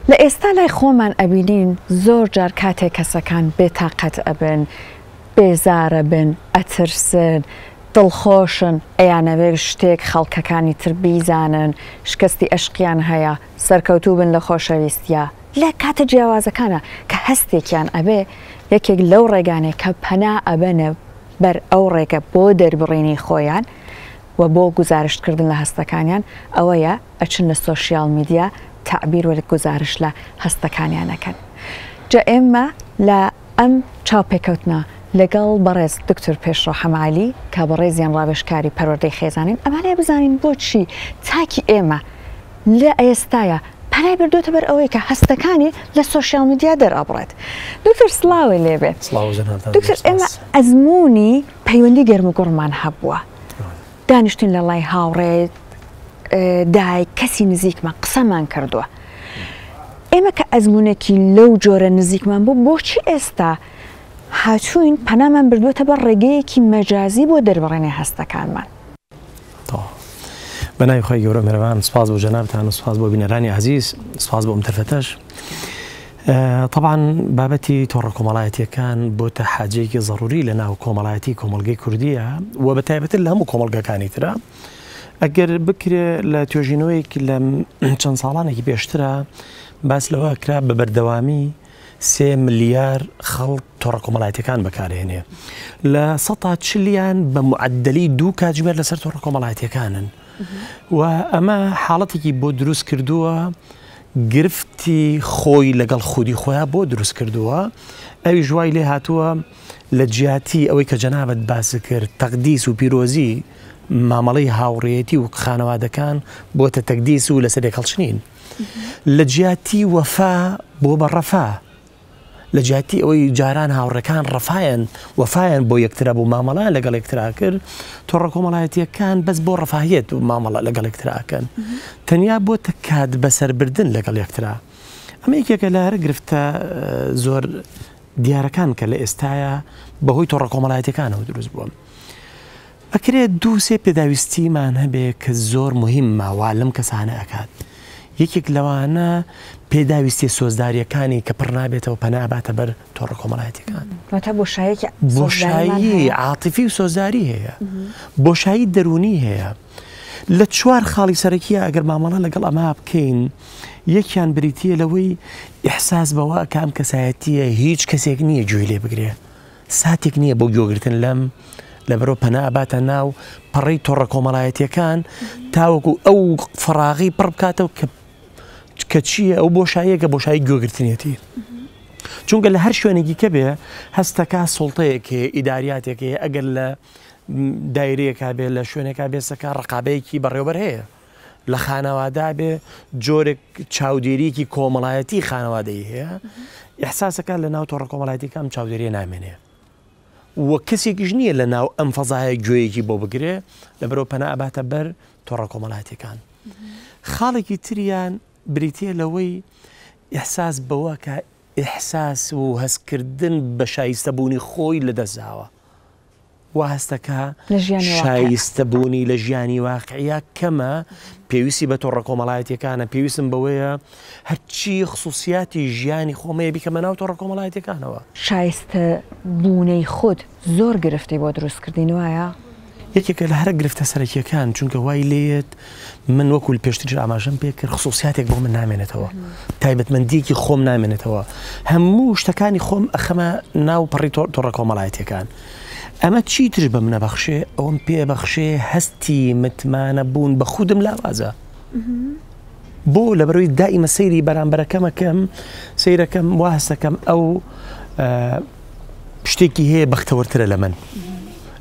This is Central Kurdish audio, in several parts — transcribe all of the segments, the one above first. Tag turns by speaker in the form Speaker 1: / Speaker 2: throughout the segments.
Speaker 1: لە ئێستا لای خۆمان ئەبینین زۆر جار کاتێک کەسەکان بێتاقەت ئەبن، بێزارە بن، ئەترسن، دڵخۆشن، ئەیانەوێت شتێک خەڵکەکانی تر بیزانن، شکستی ئەشقیان هەیە، سەرکەوتوو بن لە خۆشەویستیە. لە کاتە جیاوازەکانە کە هەستێکیان ئەبێ یەکێک لەو ڕێگانێک کە پەنا ئەبەنە بەر ئەو ڕێگە بۆ دەربڕینی خۆیان و بۆ گزارشکردن لە هەستەکانیان ئەوەیە ئەچن لە سۆشیال میدیا تعبیر وەرە گزارش لە هەستەکانیانەکەن. جا ئێمە لە ئەم چاوپێکەوتنە لەگەڵ بەڕێز دکتۆر پێشڕۆ حەمالی کە بەڕێزیان ڕاوێژکاری پەروەردەی خێزانین ئەمانەیە بزانین بۆچی تاکی ئێمە لە ئێستایە پەنای بردوتە بەر ئەوەی کە هەستەکانی لە سۆشیال میدیا دەرئەبڕێت. دکتۆر سڵاوی لێبێ. دکتۆر ئێمە ئەزمموی پەیوەندی گەرم و گوڕمان هەبووە، دانیشتین لە لای هاوڕێ دایک کەسی نزیکمان قسەمان کردووە. ئێمە کە ئەزمونێکی لەو جۆرە نزیکمان بوو بۆچی ئێستا هاتوین پەنامان بردووەتە بە ڕێگەیەکی مەجازی بۆ دەربڕێنێ هەستەکانمان؟
Speaker 2: بەناوی خۆی گەورە میێرەبان، سپاس بۆ جەنابتان و سپاس بۆ بینەرانی عەزیز، سپاس بۆ ئەم تەرفەتەش. طبعاً بابەتی تۆڕە کۆمەڵایەتیەکان بۆتە حاجەیەکی ضروری لە ناو کۆمەڵایەتی کۆمەڵگەی کوردیە و بە تایبەتر لە هەموو کۆمەڵگەکانی ترە. ئەگەر بکرێ لە توێژینەوەیەک لە چەند ساڵانێکی پێشترە باس لەوە کرا بە بەردەوامی 3 ملیار خەڵک تۆڕە کۆمەڵایەتیەکان بەکارهێنێ، لە 140 بە معدلی 2 کاتژمێر لەسەر تۆڕە کۆمەڵایەتیەکانن و ئەمە حاڵەتێکی بۆ دروست کردووە، گرفتی خۆی لەگەڵ خودی خۆیان بۆ دروست کردووە. ئەوی ژوای لێ هاتووە لە جیاتی ئەوەی کە جەنابەت باسی کرد تەقدیس و پیرۆزی مامەڵەی هاوڕێیەتی و خانەوادەکان بۆتە تەقدیس و لەسەر هەڵچنین، لە جیاتی وەفا بۆ بە ڕەفا، لە جیاتی ئەوەی جاران هاوڕەکان ڕەفایەن وەفایەن بۆ یەکترا بوو مامەڵە لەگەڵ یەکترا کرد، تۆڕە کۆمەڵایەتیەکان بەس بۆ ڕەفاهیەت و مامەڵە لەگەڵ یەکتراکەن، تەنیا بۆتە کات بەسەربردن لەگەڵ یەکترا. ئەمە یەکێکە لە هەرە گرفتە زۆر دیارەکان کە لە ئێستایە بەهۆی تۆڕە کۆمەڵایەتیەکانەوە دروست بووە. ئەکرێت 2-3 پێداویستیمان هەبێ کە زۆر مهم ماوا لەم کەسانە ئەکات. یەکێک لەوانە پێداویستی سۆزداریەکانی کە پڕ نابێتەوە پەناباتە بەر تۆڕە کۆمەڵایەتیەکان. بۆشایی عاتیفی و سۆزداری هەیە، بۆشایی دەرونی هەیە. لە 4 خاڵی سەرەکیە ئەگەر مامەڵە لەگەڵ ئەمە بکەین، یەکیان بریتیە لەوەی ئیحساس بەوە کام کەسایەتیە هیچ کەسێک نییە گوێی لێ بگرێ، ساتێک نییە بۆ گوێگرتن لەم لەبەرەوە پەناباتە ناو پەڕەی تۆڕە کۆمەڵایەتیەکان تاوەکو ئەو فراغی پڕ بکاتەوە کە چییە ئەو بۆشاییەکە بۆشایی گوێگرتنیەتی. چونکە لە هەر شوێنێکی کە بێ هەستەکە سوڵتەیەک ئیداریاتێک هەیە، ئەگەر لە دایرەیەکا بێ لە شوێنێکا بێسەکە ڕقابەیەکی بەڕێوەبەر هەیە، لە خانەوادا بێ جۆرێک چاودێریەکی کۆمەڵایەتی خانەوادەی هەیە، ئیحساسەکە لە ناو تۆڕە کۆمەڵایەتیەکان چاودێریە نامێنێ وە کەسێکیش نییە لە ناو ئەم فەزایە گوێیەکی بۆ بگرێ لەبەرەوە پەناباتە بەر تۆڕە کۆمەڵایەتیەکان. خاڵێکی تریان بریتیە لەوەی ئیحساس بەوە کە ئیحساس و هەستکردن بە شایستەبوونی خۆی لەدەستداوە، وا هەستەکە شایستەبوونی لە ژیانی واقعیە کەمە، پێویستی بە تۆڕە کۆمەڵایەتیەکانە، پێویستم بەوەیە هەرچی خصوصیاتی ژیانی خۆمەیە بیکەمە ناو تۆڕە کۆمەڵایەتیەکانەوە.
Speaker 1: شایستە بوونەی خۆت زۆر گرفتی بۆ دروستکردین وایە؟
Speaker 2: یەکێکە لە هەرە گرفتە سەرەکیەکان، چونکە وای لێت من وەکو پێشتر ئاماژەم پێ کرد خصوصیاتێک بۆ من نامێنێتەوە، تایبەتمەندیەکی خۆم نامێنێتەوە، هەموو شتەکانی خۆم ئەخەمە ناو پەڕی تۆڕە کۆمەڵایەتیەکان. ئەمە چیتر بە منە بەخشێ ئەوم پێ بەخشێ هەستی متمانە بوون بە خودم لاوازە، بۆ لەبەرەوەی دائیمە سەیری بەرامبەرەکەمەکەم سەیرەکەم وا هەستەکەم ئەو شتێکی هەیە بەختەوەرترە لە من،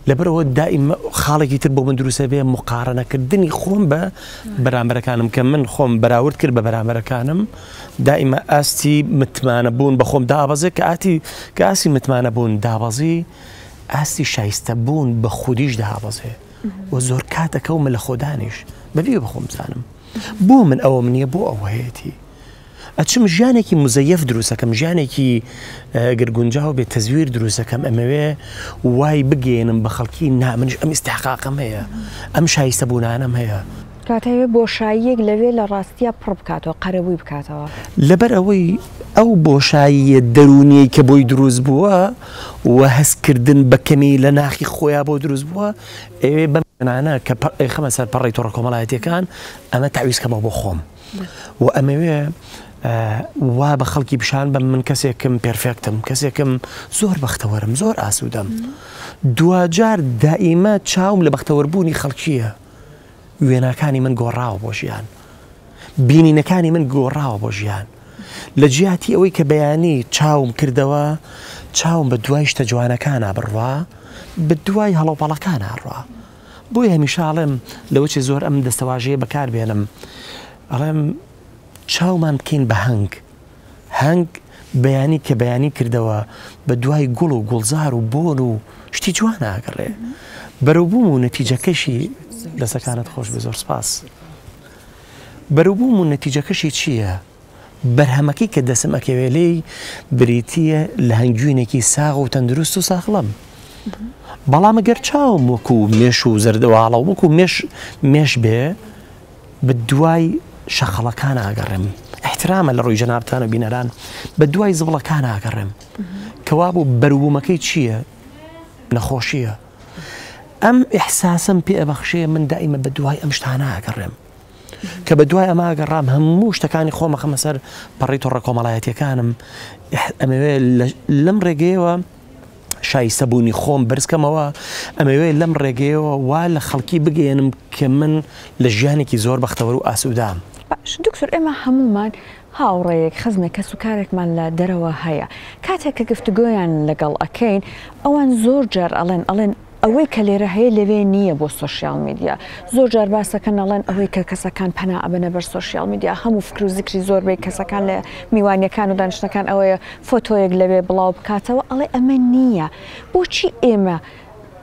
Speaker 2: لەبەرەوە دائیمە خاڵێکی تر بۆ من دروستە بێ مقارنەکردنی خۆم بە بەرامبەرەکانم کە من خۆم بەراورد کرد بە بەرامبەرەکانم، دائیمە ئاستی متمانە بوون بە خۆم دابەزێ کە ئاسی متمانە بوون دابەزی ئاستی شایستە بوون بە خودیش دابەزێ و زۆر کاتەکەومە لە خۆدانیش بەبێ بە خۆم بزانم بۆ من ئەوەم نییە بۆ ئەوە هەیەی ئەچم ژیانێکی مزەیەف دروستەکەم، ژیانێکی گرگونجاو بێت تەزویر دروستەکەم، ئەمەوێ وای بگێنم بە خەڵکی نامنش ئەم ئیستحقاقم هەیە، ئەم شایستە بوونانم هەیە.
Speaker 1: کاتەوێ بۆشاییەک لەوێ لە ڕاستیە پڕ بکاتەوە قەرەبووی بکاتەوە
Speaker 2: لەبەر ئەوەی ئەو بۆشاییە دەرونیەی کە بۆی دروست بووە و هەستکردن بە کەمی لە ناخی خۆیان بۆ دروست بووە ئەوێ بەمانە کە خەمە سەر پەڕی تۆڕە کۆمەڵایەتیەکان ئەمە تعویزکەمەوە بۆ خۆم و ئەمەوێ وا بە خەڵکی پیشان بە من کەسێکم پێرفێکتم کەسێکم زۆر بەختەوەرم زۆر ئاسوودەم دوجار دائیمە چاوم لە بەختەوەربوونی خەڵکیە وێناکانی من گۆڕاوە بۆ ژیان بینینەکانی من گۆڕاوە بۆ ژیان لە جیاتی ئەوەی کە بەیانی چاوم کردەوە چاوم بە دوای شتە جوانەکانە بڕوا بە دوای هەڵەوپەڵەکان هەڕوا بۆی هەمیشاڵم لەوەی زۆر ئەم دەستەواژەیە بەکار بێنم ئەڵێم چاومان بکەین بە هەنگ بەیانی کە بەیانی کردەوە بە دوای گوڵ و گوڵزار و بۆن و شتی جوان ئاگەڕێ بەرەوبووم و نەتیجەکەشی دەسەکانت خۆش بێ زۆر سپاس بەرەوبووم و نەتیجەکەشی چییە؟ بەرهەمەکەی کە دەسم ئەکەوێ لێی بریتیە لە هەنگوینێکی ساغ و تەندروست و ساخڵم بەڵام ئەگەر چاوم وەکو مێش و زەردەواڵە وەکو مێش بێ بە دوای شەخەڵەکان ئاگەڕێم احترامە لە ڕووی جەنابتان و بینەران بە دوای زبڵەکان ئاگەڕێم کەوا بوو بەروبوومەکەی چییە؟ نەخۆشیە ئەم ئیحساسم پێ ئەبەخشێ من دائیمە بە دوای ئەم شتانە ئاگەڕێم کە بە دوای ئەمە ئاگەڕام هەموو شتەکانی خۆمە خەمە سەر پەڕی تۆڕە کۆمەڵایەتیەکانم ئەمەوێ لەم ڕێگەیەوە شایستەبوونی خۆم بەرزکەمەوە ئەمەوێ لەم ڕێگەیەوە وا لە خەڵکی بگەێنم کە من لە ژیانێکی زۆر بەختەوەر و ئاسوودام
Speaker 1: باش دکتۆر ئێمە هەمومان هاوڕێیەک خزمێک کەس و کارێکمان لە دەرەوە هەیە کاتێک کە گفتوگۆیان لەگەڵ ئەکەین ئەوان زۆر جار ئەڵێن ئەوەی کە لێرە هەیە لەوێ نییە بۆ سوۆشیال میدیا زۆر جار باسەکەن ئەڵێن ئەوەی کە کەسەکان پەنا ئەبنە بەر سوۆشیال میدیا هەموو فکر و زیکری زۆربەی کەسەکان لە میوانیەکان و دانیشتەکان ئەوەیە فۆتۆیەک لەوێ بڵاو بکاتەوە ئەڵێ ئەمە نییە بۆچی ئێمە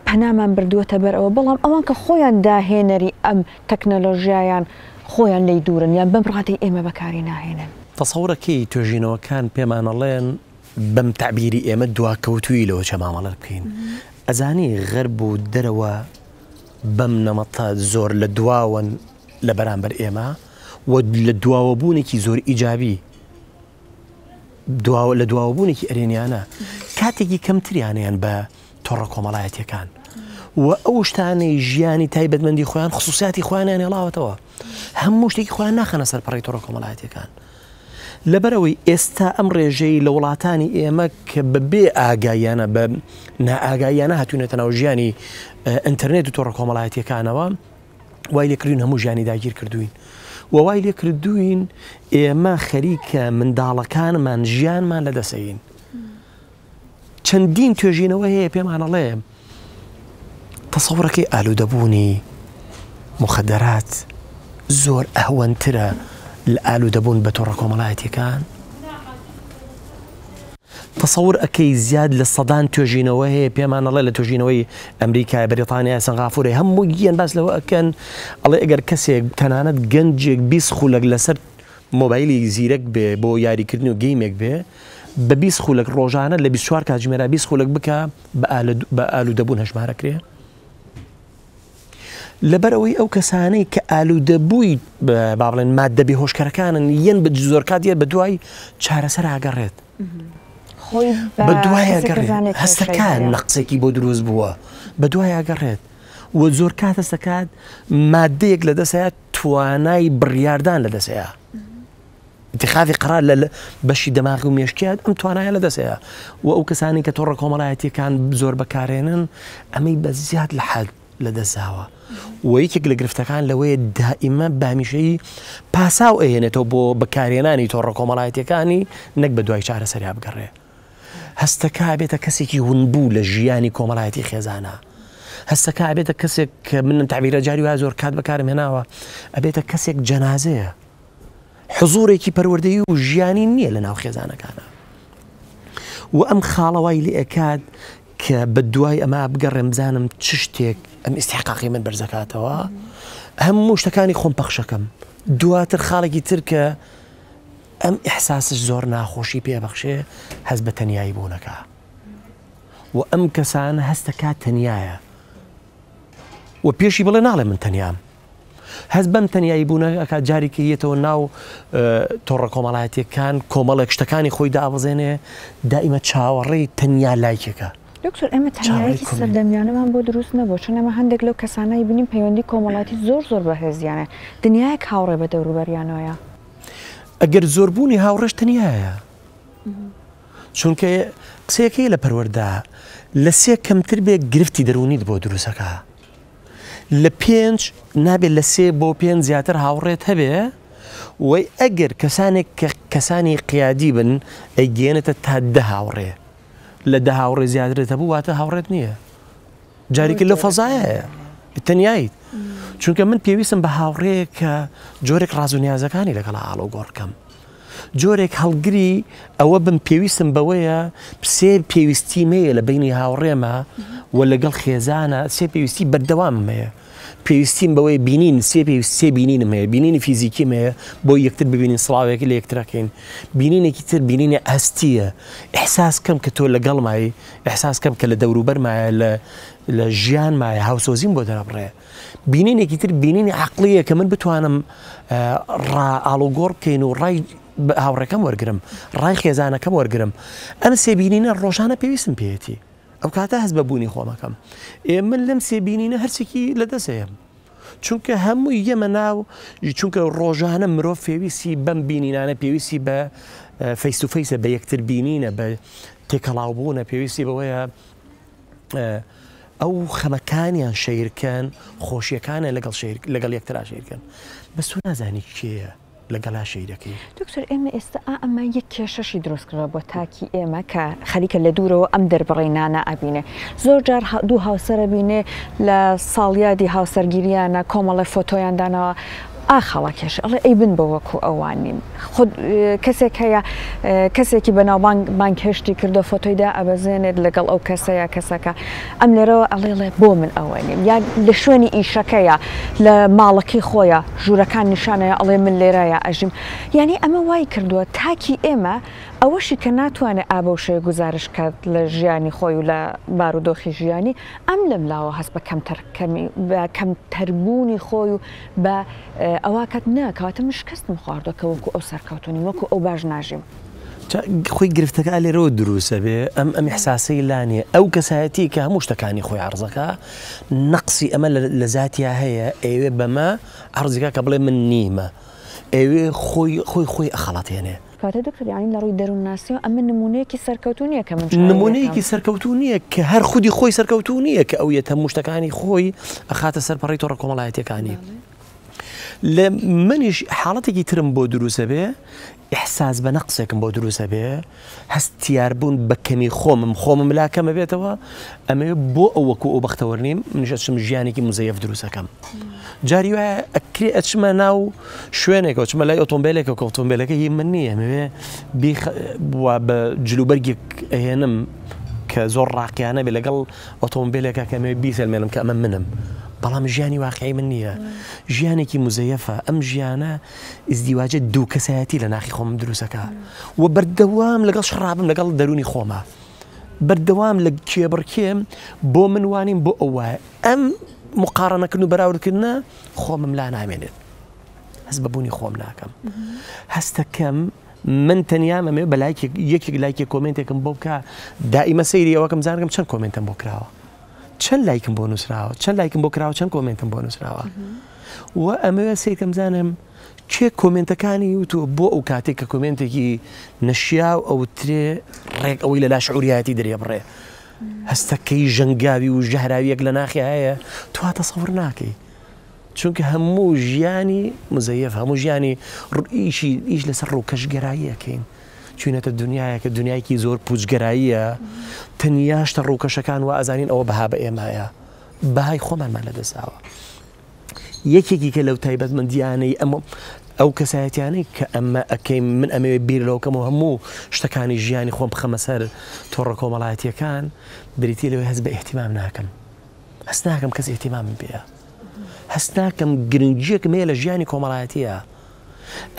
Speaker 1: پەنامان بردووەتە بەر ئەوە بەڵام ئەوان کە خۆیان داهێنەری ئەم تەکنەلۆژیایان خۆیان لێی دوورن یان بەم ڕادەی ئێمە بەکاری ناهێنن
Speaker 2: تەسەوڕەکەی توێژینەوەکان پێمانەڵێن بەم تعبیری ئێمە دواکەوتووی لەوە چە مامەڵە بکەین ئەزانی غەرب و دەرەوە بەم نەمەتە زۆر لە دواون لە بەرامبەر ئێمە و لە دواوەبوونێکی زۆر ئیجابی لە دواوەبوونێکی ئەرێنیانە کاتێکی کەمتریانیان بە تۆڕە کۆمەڵایەتیەکان و ئەو شتانەی ژیانی تایبەتمەندی خۆیان خصوصیاتی خۆیانیان هێڵاوەتەوە هەموو شتێکی خۆیان ناخەنە سەر پەڕی تۆڕە کۆمەڵایەتیەکان لەبەرەوەی ئێستا ئەم ڕێژەی لە وڵاتانی ئێمە کە بەبێ ئاگایانە بە نائاگایانە هاتوونێتە ناو ژیانی ئینتەرنێت و تۆڕە کۆمەڵایەتیەکانەوە وای لێکردوین هەموو ژیانی داگیر کردوین و وای لێ کردوین ئێمە خەریکە منداڵەکانمان ژیانمان لەدەسەین چەندین توێژینەوە هەیە پێمانەڵێ تەسەوڕەکەی ئالوودەبوونی مخدرات زۆر ئەهوەنترە لە ئالوودەبوون بە تۆڕە کۆمەڵایەتیەکان تەسەور ئەەکەی زیاد لە سەدان توێژینەوە هەیە پێمانەڵێ لە توێژینەوەی ئەمریکای بەریتانیا سنغافورە هەموو گیان باس لەوە ئەکەن ئەڵێ ئەگەر کەسێک تەنانەت گەنجێک 20 خولەک لەسەر مۆبایلی زیرەک بێ بۆ یاریکردن و گەیمێک بێ بە 20 خولەک ڕۆژانە لە 24 کاتژمێرە 20 خولەک بکە بە ئالوودەبوون هەژمارەکرێ لەبەرەوەی ئەو کەسانەی کە ئالوودەبووی با بڵێن ماددە بێهۆشکەرەکانن یەن بە زۆر کاتیە بە دوای چارەسەر ئاگەڕێت بە دوای ئاگەڕێت هەستەکان نەقسێکی بۆ دروست بووە بە دوای ئاگەڕێت و زۆر کات هەستەکات مادەیەک لە دەسەیە توانای بڕیاردان لە دەسەیە اتخاذی قرار لە بەشی دەماغی و مێشکیات ئەم توانایە لە دەسەیە و ئەو کەسانی کە تۆڕە کۆمەڵایەتیەکان زۆر بەکارێنن ئەمەی بە زیاد لە حەد لە دەستاوە و یەکێک لە گرفتەکان لەوەیە دائیمە بامیشەی پاساو ئەهێنێتەوە بۆ بەکارێنانی تۆڕە کۆمەڵایەتیەکانی نەک بە دوای چارەسەریا بگەڕێ هەستەکە بێتە کەسێکی ونبوو لە ژیانی کۆمەڵایەتی خێزانە هەستەکە بێتە کەسێک کە من تعبیرە جاری وایە زۆر کات بەکارم هێناوە ئەبێتە کەسێک جەنازەیە حزورێکی پەروەردەیی و ژیانی نییە لە ناو خێزانەکانە و ئەم خاڵەوای لێ ئەکات کە بە دوای ئەمە بگەڕێم بزانم چ شتێک ئەم ئیستحقاقی من بەرزەکاتەوە هەموو شتەکانی خۆم پەخشەکەم دواتر خاڵێکی تر کە ئەم ئیحساسش زۆر ناخۆشی پێبەخشێ هەست بە تەنیایی بوونەکە و ئەم کەسانە هەستەکات تەنیایە و پێشی بڵێ ناڵێ من تەنیام هەز بەم تەنیایی بوونەکە جارێکیەتەوە ناو تۆڕە کۆمەڵایەتیەکان کۆمەڵێک شتەکانی خۆی دابەزێنێ دائیمە چاوەڕێی تەنیا لایکێکە.
Speaker 1: دکتۆر ئێمە تەنیایەکی سەردەمیانەمان بۆ دروست نەبوو چون ئەمە هەندێک لەو کەسانایی بینیم پەیوەندی کۆمەڵاتی زۆر بەهێزیانە دنیایەک هاوڕێ بە دەوروبەریانەوەیە.
Speaker 2: ئەگەر زۆربوونی هاوڕێش تەنیایە چونکە قسەیەکەی لە پەروەردا لە 3 کەمتر بێ گرفتی دەرونیت بۆ دروستەکە لە 5 نابێت لە 3 بۆ 5 زیاتر هاوڕێت هەبێ وی ئەگەر کەسانێک کە کەسانی قیادی بن ئەیگەێنێتە تا 10 هاوڕێ لە 10 هاوڕێ زیاترێت هەبوو واتە هاوڕێت نییە جارێکی لە فەزایە تەنیاییت چونکە من پێویستم بە هاوڕەیە کە جۆرێک ڕاز و نیازەکانی لەگەڵ ئاڵۆگۆڕکەم جۆرێک هەڵگری ئەوە بم پێویستم بەوەیە سێ پێویستیمەیە لە بینی هاوڕێمە و لەگەڵ خێزانە سێ پێویستی بەردەواممەیە پێویستیم بەوەی بینین سێ بینینم هەیە بینینی فیزیکیم هەیە بۆ یەکتر ببینین سڵاوێکی لە یەکترەکەین بینینێکی تر بینینی ئەستیە ئەحساس کەم کە تۆ لەگەڵ مای ئەحساس کەم کە لە دەوروبەرمایە لە ژیان مایە هاوسۆزیم بۆ دەرەبڕێ بینینێکی تر بینینی عەقلیە کە من بتوانم ئاڵوگۆڕ بکەین و ڕای هاوڕێکەم وەرگرم ڕای خێزانەکەم وەرگرم ئەم سێبینینە ڕۆژانە پێویستم پێێتی ئەو کاتە هەست بە بوونی خۆمەکەم من لەم سێبینینە هەرچێکی لەدەستەیەم چونکە هەمووی یەمە ناو چونکە ڕۆژانە مرۆڤ پێویستی بەم بینینانە پێویستی بە فەیس تو فەیسە بە یەکتر بینینە بە تێکەڵاوبوونە پێویستی بەوەیە ئەو خەمەکانیان شەیرکەن خۆشیەکانە لەگەڵ یەکترا شەیرکەن بەس تو نازانی کێیە لەگەڵا شەیرەکەی
Speaker 1: دکتۆر ئێمە ئێستا ئەمە یەک کێشەشی دروستکردە بۆ تاکی ئێمە کە خەریکە لە دوورەوە ئەم دەربڕینانە ئەبینێ زۆر جار دوو هاوسەرە بینێ لە ساڵیادی هاوسەرگیریانە کۆمەڵی فۆتۆیاندانەوە ئاخەڵە کێش ئەڵێ ئەی بن بە وەکو ئەوانیم خود کەسێک هەیە کەسێکی بەناو بانک هێشتی کردو فۆتۆیدا ئەبەزێنێت لەگەڵ ئەو کەسەیە کەسەکە ئەم لێرەوە ئەڵێڵێ بۆ من ئەوە نیم یان لە شوێنی ئیشەکەیە لە ماڵەکەی خۆیە ژوورەکان نیشانەیە ئەڵێ من لێرەیە ئەژیم یعنی ئەمە وای کردووە تاکی ئێمە ئەوەشی کە ناتوانێت ئابەوشەیە گزارش کات لە ژیانی خۆی و لە بارودۆخی ژیانی ئەم لەم لاوە هەست بە کەمتەربوونی خۆی و بە ئەوە کات ناکاتە مشکەستم خواردەکە وەکو ئەو سەرکەوتنی وەکو ئەو باش ناژیم
Speaker 2: خۆی گرفتەکە لێرەوە دروستە بێ ئەم ئیحساسەی لانێ ئەو کەسایەتی کە هەموو شتەکانی خۆی عەرزەکە نەقسی ئەمە لە زاتیا هەیە ئێوێ بەمە عەرزەکە کە بڵێ من نیمە ئێوێ خۆی ئەخەڵەتێنێ
Speaker 1: کاتە دکتۆر یعنی لە ڕووی دەروونناسیەوە ئەمە نمونەیەکی سەرکەوتونیە کە من
Speaker 2: نمونەیەکی سەرکەوتونیە کە هەر خودی خۆی سەرکەوتونیە کە ئەو یەت هەموو شتەکانی خۆی ئەخاتە سەرپەڕی تۆڕە کۆمەڵایەتیەکانی لە منیش حاڵەتێکی ترم بۆ دروستە بێ ئیحساس بە نەقسێکم بۆ دروستە بێ هەستیاربوون بە کەمی خۆمم لاکەمە بێتەوە ئەمە بۆ ئەو وەکو ئەو بەختەوەرنیم منیشەچم ژیانێکی مزەیەف دروستەکەم جاری وایە ئەکرێ ئەچمە ناو شوێنێکەوە چمە لای ئۆتۆمبیلێکە کە ئۆتۆمبیلەکە هی من نییە مەوێ بە جلوبەرگێک ئەهێنم کە زۆر ڕاقیانە بێ لەگەڵ ئۆتۆمبیلێکە کەمێ بیسەلمێنم کە ئەمە منم بەڵام ژیانی واقعی من نییە ژیانێکی مزەیەفە ئەم ژیانە ئیزدیواجە دوو کەسایەتی لە ناخی خۆم دروستەکە و بەردەوام لەگەڵ شڕابم لەگەڵ دەرونی خۆمە بەردەوام لە کێبڕکێم بۆ من وانیم بۆ ئەوە ئەم مقارنەکردن و بەراوردکردنە خۆمم لا نامێنێت هەست بەبوونی خۆم ناکەم هەستەکەم من تەنیا ئەمێ بە یەکێک لایکی کۆمنتێکم بۆ بکە دائیمە سەیری ئەوەکەم زانکەم چەند کۆمنتم بۆ کراوە چەند لایکم بۆ نووسراوە چەند لایکم بۆ کراوە چەند کۆمنتم بۆ نووسراوە و ئەمەوێ سیرکەم زانم کێ کۆمنتەکانی وتووە بۆ ئەو کاتێک کە کۆمنتێکی نەشیا و ئەو ترێ ڕێک ئەوەی لە لاشعوریەتی دەرێ بڕێ هەستەکەی ژەنگاوی و ژەهراویەک لە ناخی هەیە تو تەسەوڕ ناکەی چونکە هەموو ژیانی مزەیەف هەموو ژیانی ئیش لەسەر ڕووکەشگەراییەکەین چوینەتە دنیایەکە دنیایکی زۆر پوچگەراییە تەنیاشتە ڕووکەشەکان و ئازانین ئەوە بەها بە ئێمایە بەهای خۆمانمان لەدەستاوە یەکێکی کە لەو تایبەتمەندیانەی ئەو کەسایەتیانەی کە ئەمە ئەەکەین من ئەمەوێ بیر لەوکەم و هەموو شتەکانی ژیانی خۆم بخەمە سەر تۆڕە کۆمەڵایەتیەکان بریتی لەوێ هەست بە ئێحتیمام ناکەم هەست ناکەم کەس ئێحتیمامم پێە هەست ناکەم گرنگیەکم هەیە لە ژیانی کۆمەڵایەتیە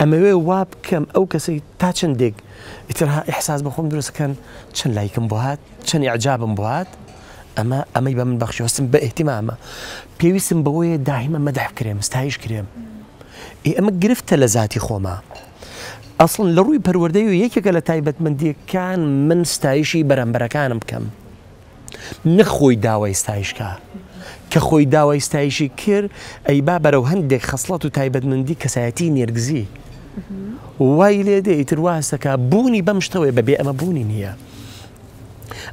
Speaker 2: ئەمەوێ وا بکەم ئەو کەسەی تا چندێک ئیترها ئیحساس بە خۆم دروستەکەن چەند لایکم بۆ هات چەند ئیعجابم بۆ هات ئەمەی بە من بەخشیوەستم بە ئێحتیمامە پێویستم بەوەیە داهیمە مەدەح کرێم ستایش کرێم ئەمە گرفتە لە ذاتی خۆمە ئەسڵن لە ڕووی پەروەردەی و یەکێکە لە تایبەتمەندیەکان من ستایشی بەرامبەرەکانم بکەم نەخۆی داوای ستایشکە کە خۆی داوای ستایشی کرد ئەی با بەرەو هەندێک خەسڵەت و تایبەتمەندی کەسایەتی نێرگزی وای لێ دەیتر واسەکە بوونی بەم شتەوەی بەبێ ئەمە بوونی نییە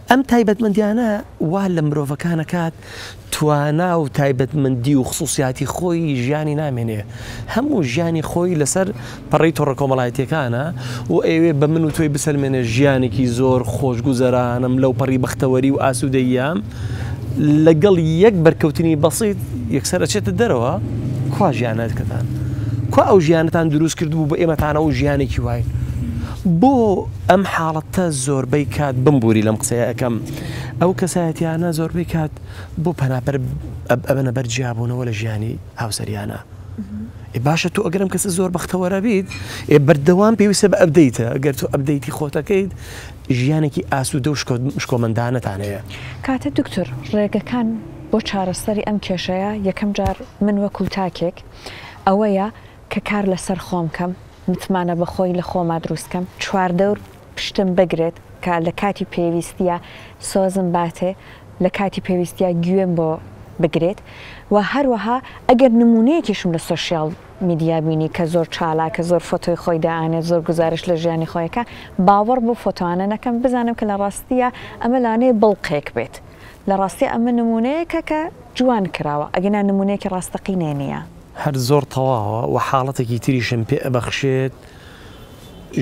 Speaker 2: ئەم تایبەتمەندیانە وا لە مرۆڤەکانە کات توانا و تایبەتمەندی و خصوصیاتی خۆی ژیانی نامێنێ هەموو ژیانی خۆی لەسەر پەڕی تۆڕە کۆمەڵایەتیەکانە و ئەوێ بە من و تۆی بسەلمێنێ ژیانێکی زۆر خۆشگوزەرانم لەو پەڕی بەختەوەری و ئاسوودەییام لەگەڵ یەک بەرکەوتنی بەسیط یەکسەر ئەچێتە دەرەوە کوا ژیانەتەکەتان کوا ئەو ژیانتان دروست کردبوو بە ئێمەتانە و ژیانێکی وای بۆ ئەم حاڵەتە زۆربەی کات بمبووری لەم قسەیەکەم ئەو کەسایەتیانە زۆربەی کات بۆ پەناپەر ئەبەنە بەرجیابوونەوە لە ژیانی هاوسەریانە باشە تۆ ئەگەرم کەسە زۆر بەختەوەرە بیت بەردەوام پێویستە بە ئەبدەیتە ئەگەر تۆ ئەبدەیتی خۆتەکەیت ژیانێکی ئاسوودە و شکۆمەندانەتانەیە
Speaker 1: کاتە دکتۆر ڕێگەکان بۆ چارەسەری ئەم کێشەیە یەکەم جار من وەکو تاکێک ئەوەیە کە کار لەسەر خۆم کەم متمانە بەخۆی لە خۆما دروستکەم چواردەور پشتم بگرێت کە لە کاتی پێویستیە سۆزم باتێ لە کاتی پێویستیە گوێم بۆ بگرێت و هەروەها ئەگەر نمونەیەکیشم لە سۆشیال میدیا بینی کە زۆر چالا کە زۆر فۆتۆی خۆی داانێت زۆر گزارش لە ژیانی خۆیەکە باوەڕ بۆ فۆتوانە نەکەم بزانم کە لە ڕاستیە ئەمە لانەیە بڵقێک بێت لە ڕاستی ئەمە نمونەیەکە کە جوان کراوە ئەگەنا نمونەیەکی ڕاستەقینێ نییە
Speaker 2: هەر زۆر تەواوە و حاڵەتێکی تریشم پێ ئەبەخشێت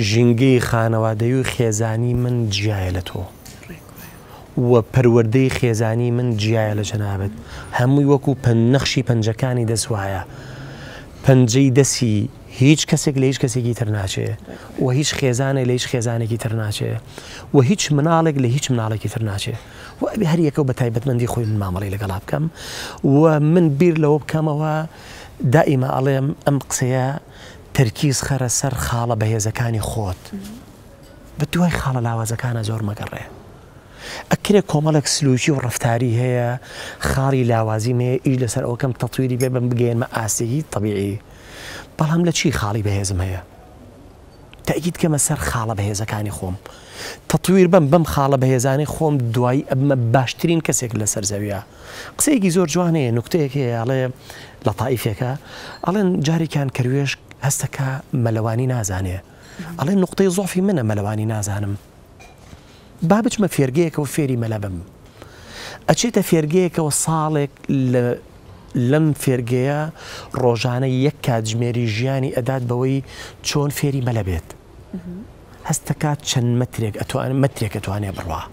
Speaker 2: ژینگەی خانەوادەی و خێزانی من جیایە لە تۆ و پەروەردەی خێزانی من جیایە لە جەنابەت هەمووی وەکو نەخشی پەنجەکانی دەسوایە پەنجەی دەسی هیچ کەسێک لە هیچ کەسێکی تر ناچێ و هیچ خێزانێک لە هیچ خێزانێکی تر ناچێ و هیچ مناڵێک لە هیچ مناڵێکی تر ناچێ و ئەبێ هەر یەکەو بە تایبەتمەندی خۆی من مامەڵی لەگەڵا بکەم و من بیر لەوە بکەمەوە دائیمە ئەڵێم ئەم قسەیە تەرکیز خەرە سەر خاڵە بەهێزەکانی خۆت بە دوای خاڵە لاوازەکانە زۆر مەگەڕێ ئەکرێ کۆمەڵێک سلوکی و ڕفتاری هەیە خاڵی لاوازیمەیە ئیش لەسەر ئەوکەم تەطویری بێ بم بگەێنمە ئاسایی طبیعی بەڵام لە چی خاڵی بەهێزم هەیە تەئکید کەمە سەر خاڵە بەهێزەکانی خۆم تەطویر بم خاڵە بەهێزانی خۆم دوایی ئەبمە باشترین کەسێک لەسەر زەویە قسەیەکی زۆر جوانەیە نوکتەیەک هەیە ئەڵێ لە تائیفێکە ئەڵێن جارێکیان کەروێش هەستەکە مەلەوانی نازانێ ئەڵێ نوقتەی زۆفی منە مەلەوانی نازانم با بچمە فێرگەیەکەوە فێری مەلە بم ئەچێتە فێرگەیەکەوە ساڵێک لەم فێرگەیە ڕۆژانە یەک کاتژمێری ژیانی ئەدات بەوەی چۆن فێری مەلە بێت هەستەکات چەند مەترێک ئەتوانێ بڕوا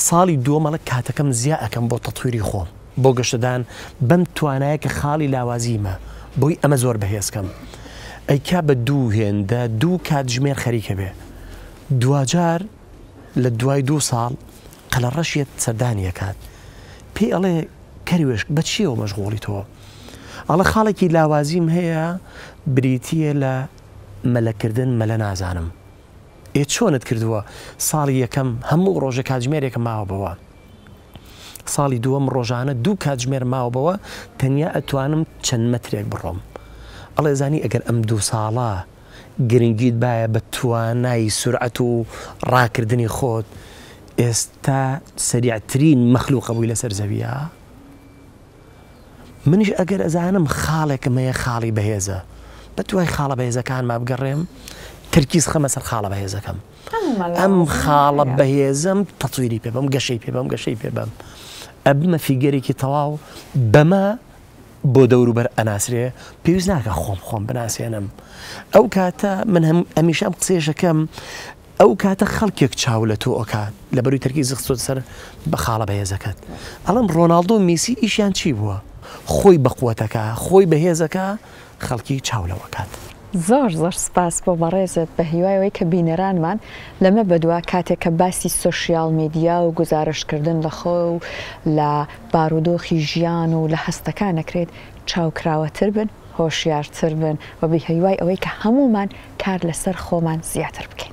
Speaker 2: ساڵی دووەمەڵە کاتەکەم زیا ئەەکەم بۆ تەطویری خۆم بۆ گەشتدان بەم توانایە کە خاڵی لاوازیمە بۆی ئەمە زۆر بەهێزکەم ئەیکا بە دوو هێندە دوو کاتژمێر خەریکە بێ دوجار لە دوای 2 ساڵ قەلە ڕەشیت سەردانیەکات پێی ئەڵێ کەروێش بە چیەوە مەشغوڵی تۆ ئەڵە خاڵێکی لاوازیم هەیە بریتیە لە مەلەکردن مەلە نازانم چۆنت کردووە ساڵی یەکەم هەموو ڕۆژە کاتژمێرێکە ماوە بەوە ساڵی دووەم ڕۆژانە 2 کاتژمێر ماوە بەوە تەنیا ئەتوانم چەند مەترێک بڕۆم ئەڵێ زانی ئەگەر ئەم 2 ساڵە گرنگیت باە بە توانای سورعەت و ڕاکردنی خۆت ئێستا سەریعترین مەخلوقە بووی لەسەر زەویە منیش ئەگەر ئەزانم خاڵێکم هەیە خاڵی بەهێزە بە دوای خاڵە بەهێزەکان ما بگەڕێم ترکیز خەمە سەر خاڵە بەهێزەکەم ئەم خاڵە بەهێزم تەطویری پێ بەم گەشەی پێ بەم ئەبمە فیگەرێکی تەواو بەمە بۆ دەوروبەر ئەناسرێ پێویست ناکە خۆم بناسیێنم ئەو کاتە من هەمیشە ئەم قسێشەکەم ئەو کاتە خەڵکێک چاو لە تۆ ئۆکات لە بەروی تەرکیز خستۆ سەر بە خاڵە بەهێزەکەت ئەڵم ڕۆناڵدۆ و میسی ئیشیان چی بووە خۆی بەقووەتەکە خۆی بەهێزەکە خەڵکی چاو لەوەکات
Speaker 1: زۆر سپاس بۆ بەڕێزت بە هیوایەوەی کە بینەرانمان لەمە بەدووە کاتێک کە باسی سۆشیال میدیا و گزارشکردن لە خۆ و لە بارودۆخی ژیان و لە هەستەکان نەکرێت چاوکراوەتر بن هۆشیارتر بن و بە هیوای ئەوەی کە هەمومان کار لەسەر خۆمان زیاتر بکەین.